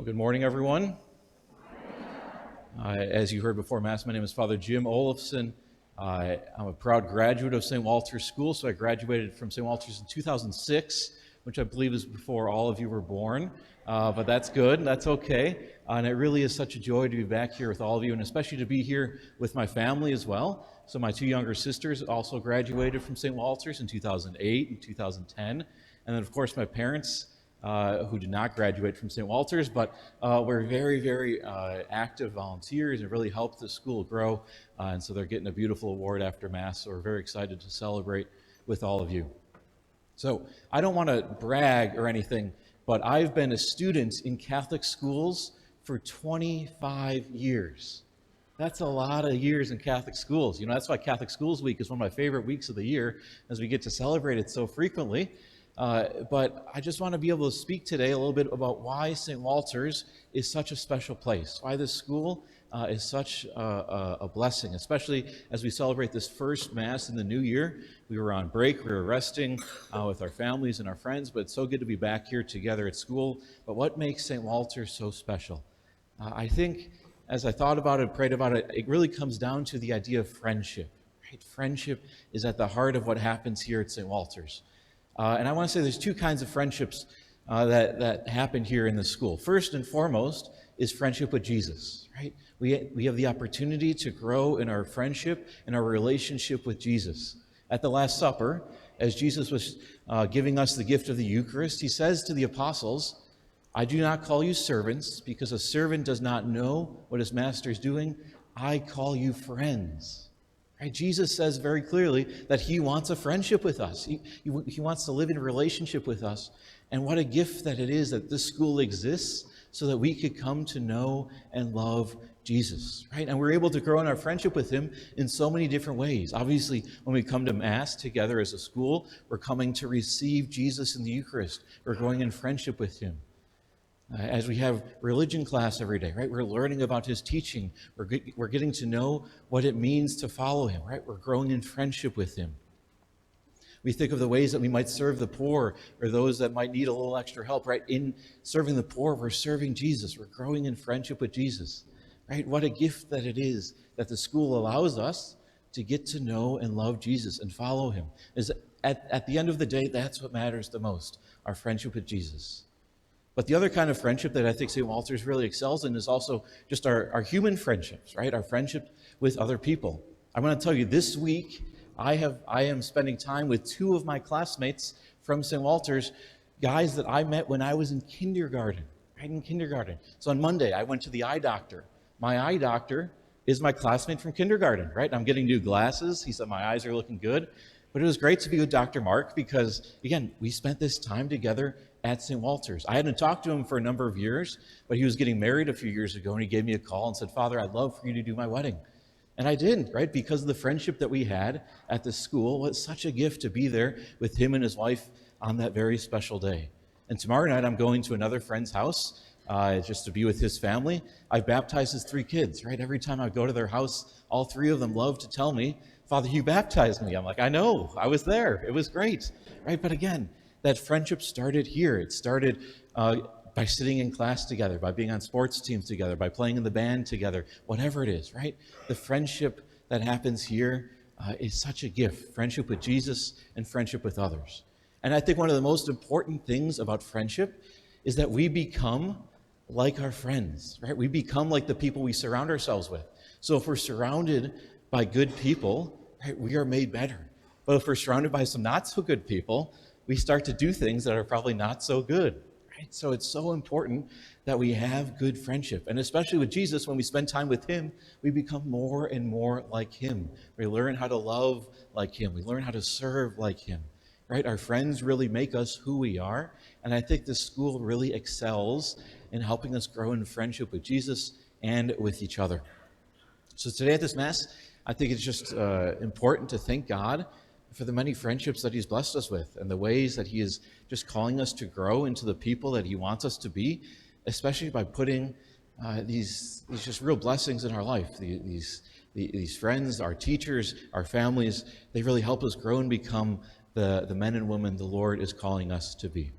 Well, good morning, everyone. As you heard before Mass, my name is Father Jim Olafson. I'm a proud graduate of St. Walter's School, so I graduated from St. Walter's in 2006, which I believe is before all of you were born. But that's good, that's okay. And it really is such a joy to be back here with all of you, and especially to be here with my family as well. So my two younger sisters also graduated from St. Walter's in 2008 and 2010. And then, of course, my parents, who did not graduate from St. Walter's, but were very, very active volunteers and really helped the school grow. And so they're getting a beautiful award after Mass, so we're very excited to celebrate with all of you. So I don't want to brag or anything, but I've been a student in Catholic schools for 25 years. That's a lot of years in Catholic schools. You know, that's why Catholic Schools Week is one of my favorite weeks of the year, as we get to celebrate it so frequently. But I just want to be able to speak today a little bit about why St. Walter's is such a special place, why this school is such a blessing, especially as we celebrate this first Mass in the new year. We were on break, we were resting with our families and our friends, but it's so good to be back here together at school. But what makes St. Walter's so special? I think as I thought about it, prayed about it, it really comes down to the idea of friendship. Right? Friendship is at the heart of what happens here at St. Walter's. And I want to say there's two kinds of friendships that happen here in the school. First and foremost is friendship with Jesus, right? We have the opportunity to grow in our friendship and our relationship with Jesus. At the Last Supper, as Jesus was giving us the gift of the Eucharist, he says to the apostles, "I do not call you servants, because a servant does not know what his master is doing. I call you friends." Right? Jesus says very clearly that he wants a friendship with us. He wants to live in a relationship with us. And what a gift that it is that this school exists so that we could come to know and love Jesus. Right? And we're able to grow in our friendship with him in so many different ways. Obviously, when we come to Mass together as a school, we're coming to receive Jesus in the Eucharist. We're growing in friendship with him. As we have religion class every day, right? We're learning about his teaching. We're getting to know what it means to follow him, right? We're growing in friendship with him. We think of the ways that we might serve the poor or those that might need a little extra help, right? In serving the poor, we're serving Jesus. We're growing in friendship with Jesus, right? What a gift that it is that the school allows us to get to know and love Jesus and follow him. At the end of the day, that's what matters the most, our friendship with Jesus. But the other kind of friendship that I think St. Walter's really excels in is also just our human friendships, right? Our friendship with other people. I want to tell you, this week, I am spending time with two of my classmates from St. Walter's, guys that I met when I was in kindergarten, right? In kindergarten. So on Monday, I went to the eye doctor. My eye doctor is my classmate from kindergarten, right? I'm getting new glasses. He said my eyes are looking good. But it was great to be with Dr. Mark because, again, we spent this time together at St. Walter's. I hadn't talked to him for a number of years, but he was getting married a few years ago, and he gave me a call and said, "Father, I'd love for you to do my wedding." And I did, right? Because of the friendship that we had at the school. It's such a gift to be there with him and his wife on that very special day. And tomorrow night, I'm going to another friend's house just to be with his family. I've baptized his three kids, right? Every time I go to their house, all three of them love to tell me, "Father, you baptized me." I'm like, "I know, I was there. It was great," right? But again, that friendship started here. It started by sitting in class together, by being on sports teams together, by playing in the band together, whatever it is, right? The friendship that happens here is such a gift, friendship with Jesus and friendship with others. And I think one of the most important things about friendship is that we become like our friends, right? We become like the people we surround ourselves with. So if we're surrounded by good people, right, we are made better. But if we're surrounded by some not so good people, we start to do things that are probably not so good, right? So it's so important that we have good friendship. And especially with Jesus, when we spend time with him, we become more and more like him. We learn how to love like him. We learn how to serve like him, right? Our friends really make us who we are. And I think this school really excels in helping us grow in friendship with Jesus and with each other. So today at this Mass, I think it's just important to thank God for the many friendships that he's blessed us with and the ways that he is just calling us to grow into the people that he wants us to be, especially by putting these just real blessings in our life. These friends, our teachers, our families, they really help us grow and become the men and women the Lord is calling us to be.